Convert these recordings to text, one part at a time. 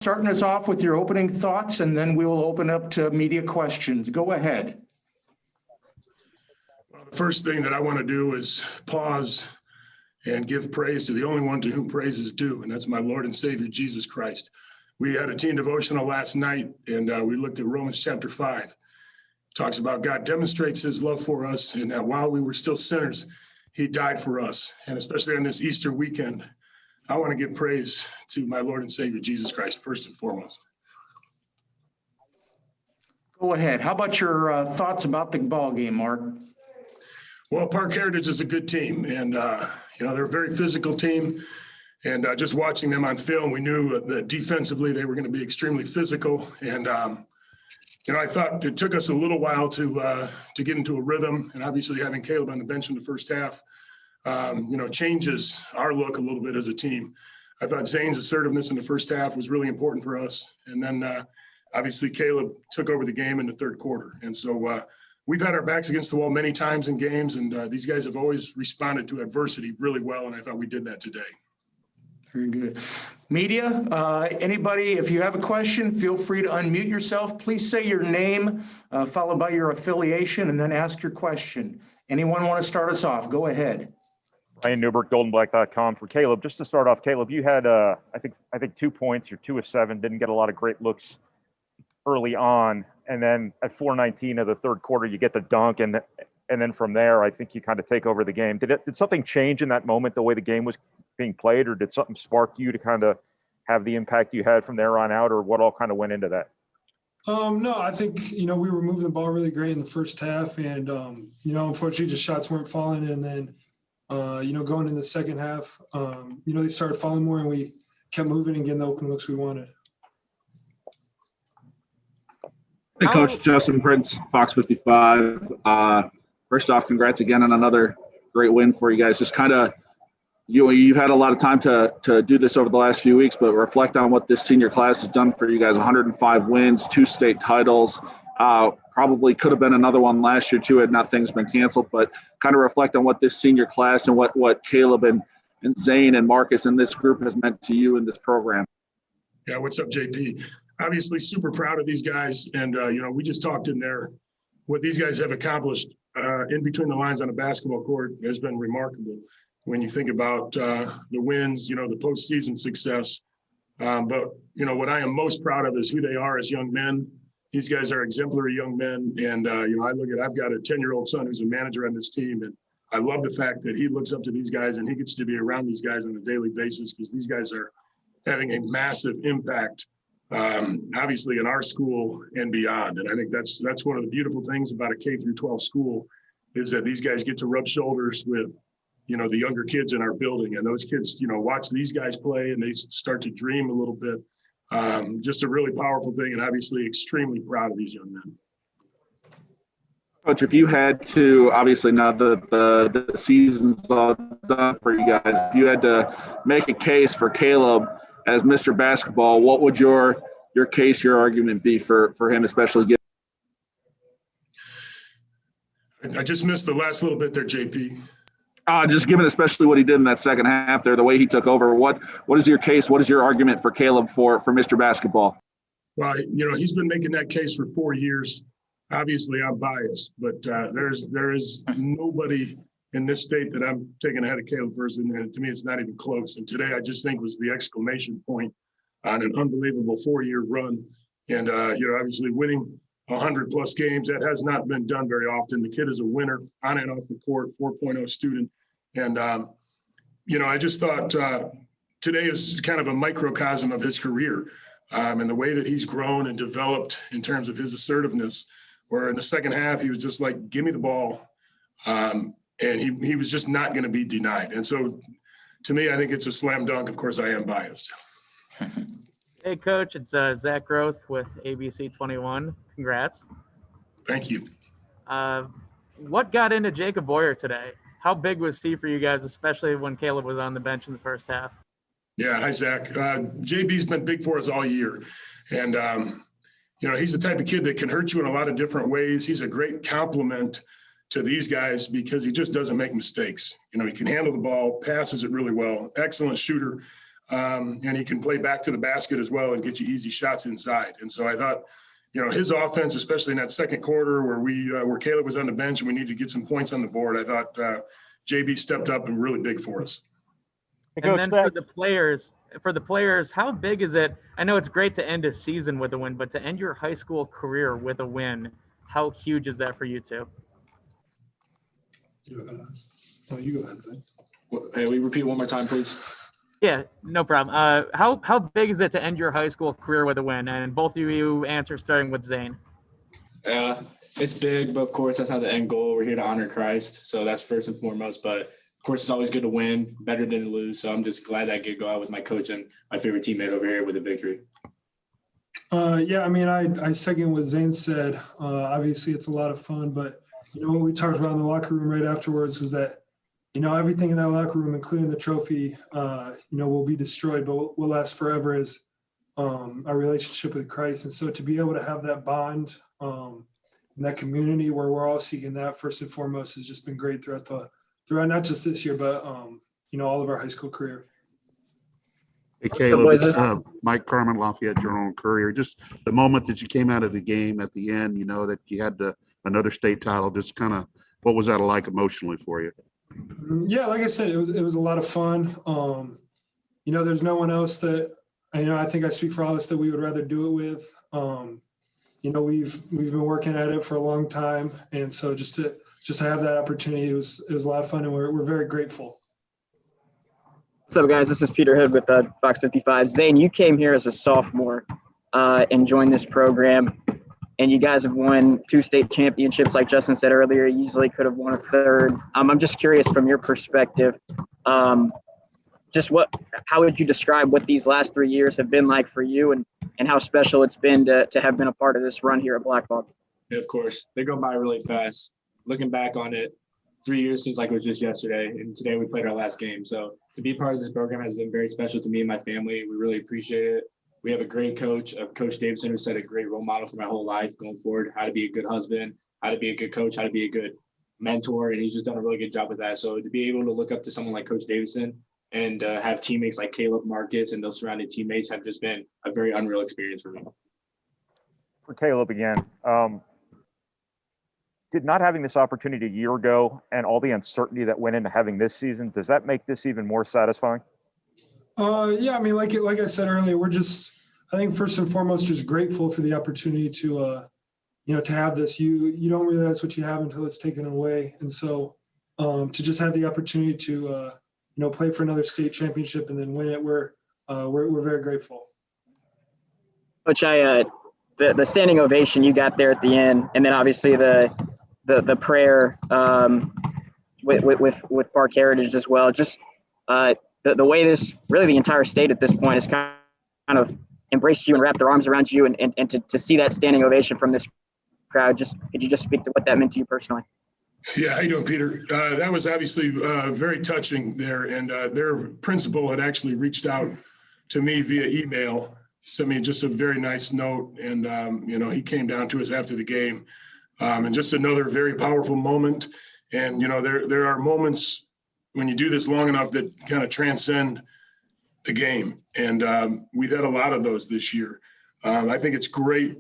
starting us off with your opening thoughts, and then we will open up to media questions. Go ahead. Well, the first thing that I want to do is pause and give praise to the only one to whom praise is due, and that's my Lord and Savior, Jesus Christ. We had a teen devotional last night, and we looked at Romans chapter 5. It talks about God demonstrates his love for us, and that while we were still sinners, he died for us. And especially on this Easter weekend, I want to give praise to my Lord and Savior, Jesus Christ, first and foremost. Go ahead. How about your thoughts about the ball game, Mark? Well, Park Heritage is a good team, and they're a very physical team. And just watching them on film, we knew that defensively they were going to be extremely physical. And I thought it took us a little while to get into a rhythm. And obviously, having Caleb on the bench in the first half, changes our look a little bit as a team. I thought Zane's assertiveness in the first half was really important for us. And then obviously Caleb took over the game in the third quarter. And so we've had our backs against the wall many times in games, and these guys have always responded to adversity really well. And I thought we did that today. Very good. Media, anybody, if you have a question, feel free to unmute yourself. Please say your name, followed by your affiliation, and then ask your question. Anyone want to start us off? Go ahead. Ryan Newbert, goldenblack.com. For Caleb, just to start off, Caleb, you had, I think 2 points. You're 2 of 7, didn't get a lot of great looks early on. And then at 4:19 of the third quarter, you get the dunk. And then from there, I think you kind of take over the game. Did something change in that moment, the way the game was being played, or did something spark you to kind of have the impact you had from there on out, or what all kind of went into that? No, I think, we were moving the ball really great in the first half, and, unfortunately just shots weren't falling. And then, going in the second half, they started falling more, and we kept moving and getting the open looks we wanted. Hey, Coach, Justin Prince, Fox 55. First off, congrats again on another great win for you guys. Just kind of, you've had a lot of time to do this over the last few weeks, but reflect on what this senior class has done for you guys. 105 wins, 2 state titles. Probably could have been another one last year too had not things been canceled, but kind of reflect on what this senior class and what Caleb and Zane and Marcus and this group has meant to you in this program. Yeah, what's up, JP? Obviously super proud of these guys. And, we just talked in there. What these guys have accomplished in between the lines on a basketball court has been remarkable. When you think about the wins, the postseason success. But what I am most proud of is who they are as young men. These guys are exemplary young men. And, I've got a 10-year-old son who's a manager on this team. And I love the fact that he looks up to these guys and he gets to be around these guys on a daily basis, because these guys are having a massive impact, obviously in our school and beyond. And I think that's one of the beautiful things about a K through 12 school is that these guys get to rub shoulders with the younger kids in our building, and those kids, watch these guys play and they start to dream a little bit. Just a really powerful thing, and obviously extremely proud of these young men. Coach, if you had to, obviously now the season's all done for you guys, if you had to make a case for Caleb as Mr. Basketball, what would your case, your argument be for him, especially I just missed the last little bit there, JP. Just given especially what he did in that second half there, the way he took over, what is your case? What is your argument for Caleb for Mr. Basketball? Well, he's been making that case for 4 years. Obviously, I'm biased, but there is nobody in this state that I'm taking ahead of Caleb first, and to me, it's not even close. And today, I just think was the exclamation point on an unbelievable 4-year run. And obviously winning 100+ games, that has not been done very often. The kid is a winner on and off the court, 4.0 student. And, I just thought today is kind of a microcosm of his career and the way that he's grown and developed in terms of his assertiveness, where in the second half, he was just like, give me the ball. And he was just not going to be denied. And so to me, I think it's a slam dunk. Of course, I am biased. Hey, Coach, it's Zach Groth with ABC 21. Congrats. Thank you. What got into Jacob Boyer today? How big was he for you guys, especially when Caleb was on the bench in the first half? Yeah, hi, Zach. JB's been big for us all year. And, he's the type of kid that can hurt you in a lot of different ways. He's a great compliment to these guys because he just doesn't make mistakes. He can handle the ball, passes it really well, excellent shooter. And he can play back to the basket as well and get you easy shots inside. And so I thought, his offense, especially in that second quarter where Caleb was on the bench and we needed to get some points on the board, I thought JB stepped up and really big for us. And then for the players, how big is it? I know it's great to end a season with a win, but to end your high school career with a win, how huge is that for you two? You go ahead, Zane. Hey, will you repeat one more time, please? Yeah, no problem. How big is it to end your high school career with a win? And both of you answer starting with Zane. It's big, but of course that's not the end goal. We're here to honor Christ, so that's first and foremost. But of course, it's always good to win, better than to lose. So I'm just glad I get to go out with my coach and my favorite teammate over here with a victory. Yeah, I mean, I second what Zane said. Obviously, it's a lot of fun, but what we talked about in the locker room right afterwards was that everything in that locker room, including the trophy, will be destroyed, but will last forever as our relationship with Christ. And so to be able to have that bond in that community where we're all seeking that first and foremost has just been great throughout not just this year, but all of our high school career. Hey, Caleb, it's Mike Carmen, Lafayette Journal and Courier. Just the moment that you came out of the game at the end, that you had another state title, just kind of what was that like emotionally for you? Yeah, like I said, it was a lot of fun. There's no one else that I think I speak for all of us that we would rather do it with. We've been working at it for a long time, and so just to have that opportunity, it was a lot of fun, and we're very grateful. What's up, guys? This is Peter Hood with Fox 55. Zane, you came here as a sophomore and joined this program, and you guys have won 2 state championships. Like Justin said earlier, you easily could have won a 3rd. I'm just curious from your perspective, how would you describe what these last 3 years have been like for you and how special it's been to have been a part of this run here at Blackhawk? Yeah, of course. They go by really fast. Looking back on it, 3 years seems like it was just yesterday, and today we played our last game. So to be part of this program has been very special to me and my family. We really appreciate it. We have a great coach, Coach Davidson, who set a great role model for my whole life going forward, how to be a good husband, how to be a good coach, how to be a good mentor, and he's just done a really good job with that. So to be able to look up to someone like Coach Davidson and have teammates like Caleb, Marcus, and those surrounding teammates have just been a very unreal experience for me. For Caleb again, did not having this opportunity a year ago and all the uncertainty that went into having this season, does that make this even more satisfying? Yeah, I mean, like I said earlier, I think first and foremost, just grateful for the opportunity to have this. You don't realize what you have until it's taken away. And so to just have the opportunity to, play for another state championship and then win it, we're very grateful. Coach, the standing ovation you got there at the end, and then obviously the prayer with Park Heritage as well. Just the way this, really the entire state at this point has kind of embraced you and wrapped their arms around you, and to see that standing ovation from this crowd, could you just speak to what that meant to you personally? Yeah, how you doing, Peter? That was obviously very touching there, and their principal had actually reached out to me via email, sent me just a very nice note, and he came down to us after the game, and just another very powerful moment. And there are moments when you do this long enough that kind of transcend the game, and we've had a lot of those this year. I think it's great,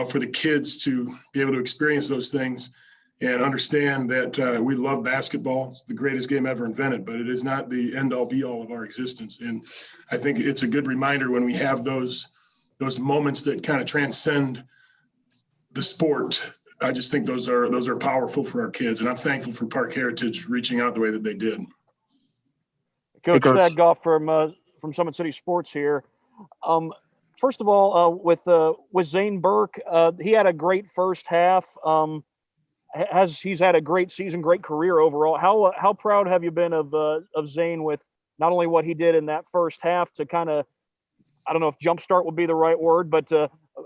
for the kids to be able to experience those things and understand that we love basketball. It's the greatest game ever invented, but it is not the end all be all of our existence. And I think it's a good reminder when we have those moments that kind of transcend the sport. I just think those are powerful for our kids. And I'm thankful for Park Heritage reaching out the way that they did. Coach Stadgoff from Summit City Sports here. First of all, with Zane Burke, he had a great first half. He's had a great season, great career overall. How proud have you been of Zane with not only what he did in that first half to kind of, I don't know if jumpstart would be the right word, but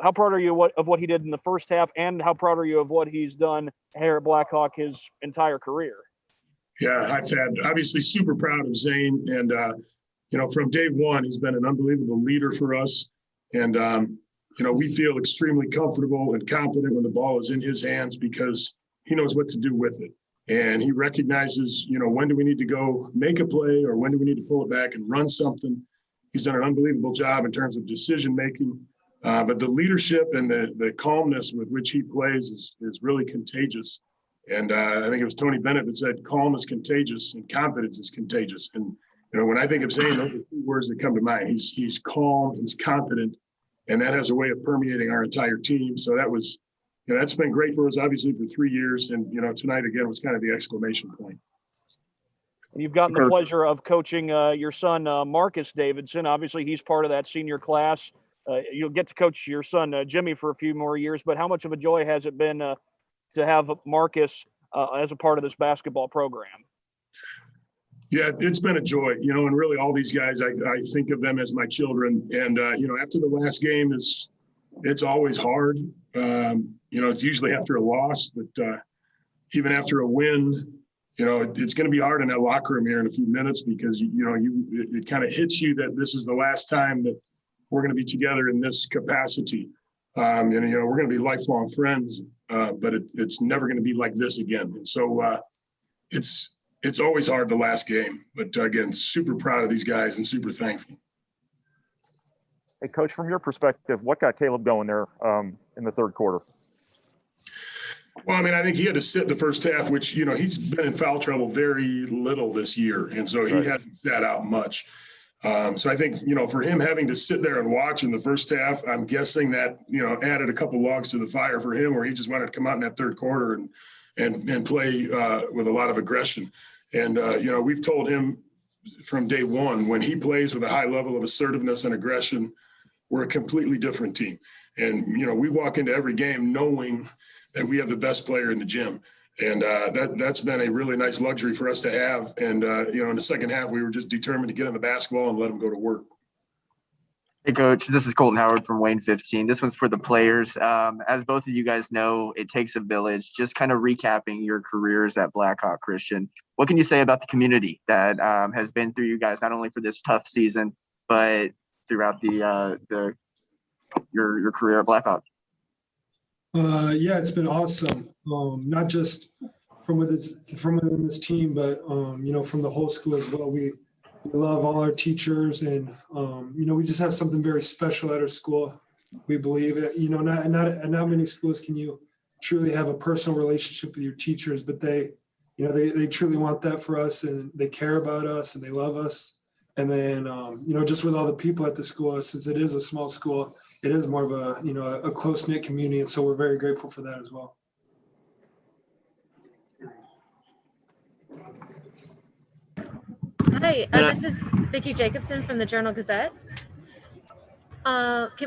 how proud are you of what he did in the first half, and how proud are you of what he's done here at Blackhawk his entire career? Yeah, I've had obviously super proud of Zane, and from day one, he's been an unbelievable leader for us, and we feel extremely comfortable and confident when the ball is in his hands because he knows what to do with it. And he recognizes, when do we need to go make a play or when do we need to pull it back and run something. He's done an unbelievable job in terms of decision making. But the leadership and the calmness with which he plays is really contagious. And I think it was Tony Bennett that said, calm is contagious and confidence is contagious. And when I think of Zane, those are two words that come to mind. He's calm, he's confident, and that has a way of permeating our entire team. So that was, that's been great for us, obviously, for 3 years. And, tonight, again, was kind of the exclamation point. And you've gotten the pleasure of coaching your son, Marcus Davidson. Obviously, he's part of that senior class. You'll get to coach your son, Jimmy, for a few more years. But how much of a joy has it been to have Marcus as a part of this basketball program? Yeah, it's been a joy, and really all these guys, I think of them as my children. And, after the last game, it's always hard. It's usually after a loss, but even after a win, it's going to be hard in that locker room here in a few minutes because, it kind of hits you that this is the last time that we're going to be together in this capacity. And, we're going to be lifelong friends, but it's never going to be like this again. And so it's always hard the last game, but again, super proud of these guys and super thankful. Hey, Coach, from your perspective, what got Caleb going there in the third quarter? Well, I think he had to sit the first half, which, he's been in foul trouble very little this year. And so he hasn't sat out much. So I think, for him having to sit there and watch in the first half, I'm guessing that, added a couple logs to the fire for him where he just wanted to come out in that third quarter and play with a lot of aggression. And, we've told him from day one, when he plays with a high level of assertiveness and aggression, we're a completely different team. And, we walk into every game knowing that we have the best player in the gym. And that's been a really nice luxury for us to have. And, in the second half, we were just determined to get on the basketball and let them go to work. Hey, Coach, this is Colton Howard from Wayne 15. This one's for the players. As both of you guys know, it takes a village. Just kind of recapping your careers at Blackhawk Christian, what can you say about the community that has been through you guys, not only for this tough season, but throughout your career at Blackhawk? Yeah, it's been awesome. Not just from within this team, but from the whole school as well. We love all our teachers, and we just have something very special at our school. We believe it. Not many schools can you truly have a personal relationship with your teachers, but they truly want that for us, and they care about us, and they love us. And then just with all the people at the school, since it is a small school, it is more of a close-knit community, and so we're very grateful for that as well. Hi, this is Vicki Jacobson from the Journal-Gazette.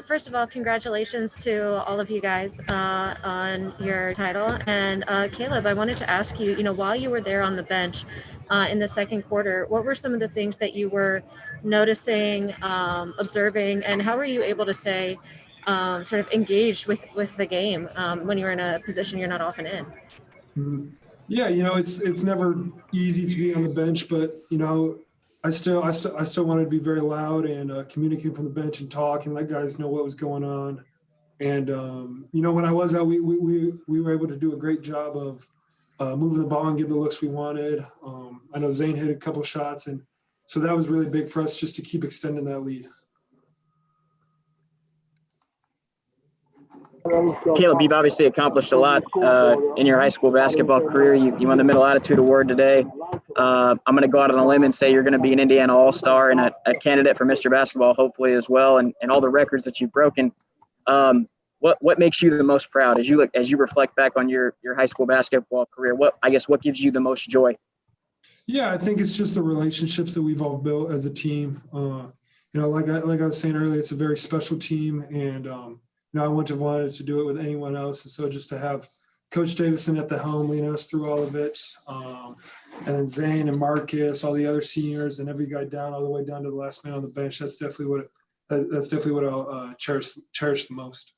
First of all, congratulations to all of you guys on your title. And Caleb, I wanted to ask you, while you were there on the bench in the second quarter, what were some of the things that you were noticing, observing, and how were you able to stay sort of engaged with the game when you're in a position you're not often in? Mm-hmm. Yeah, it's never easy to be on the bench, but I still wanted to be very loud and communicate from the bench and talk and let guys know what was going on. And when I was out, we were able to do a great job of moving the ball and get the looks we wanted. I know Zane hit a couple shots, and so that was really big for us just to keep extending that lead. Caleb, you've obviously accomplished a lot in your high school basketball career. You won the Middle Attitude Award today. I'm going to go out on a limb and say you're going to be an Indiana All-Star and a candidate for Mr. Basketball, hopefully as well, and all the records that you've broken. What makes you the most proud as you reflect back on your high school basketball career? What gives you the most joy? Yeah, I think it's just the relationships that we've all built as a team. Like I was saying earlier, it's a very special team, and I wouldn't have wanted to do it with anyone else. And so just to have Coach Davison at the helm leading us through all of it, and then Zane and Marcus, all the other seniors, and every guy down all the way down to the last man on the bench. That's definitely what I'll cherish the most.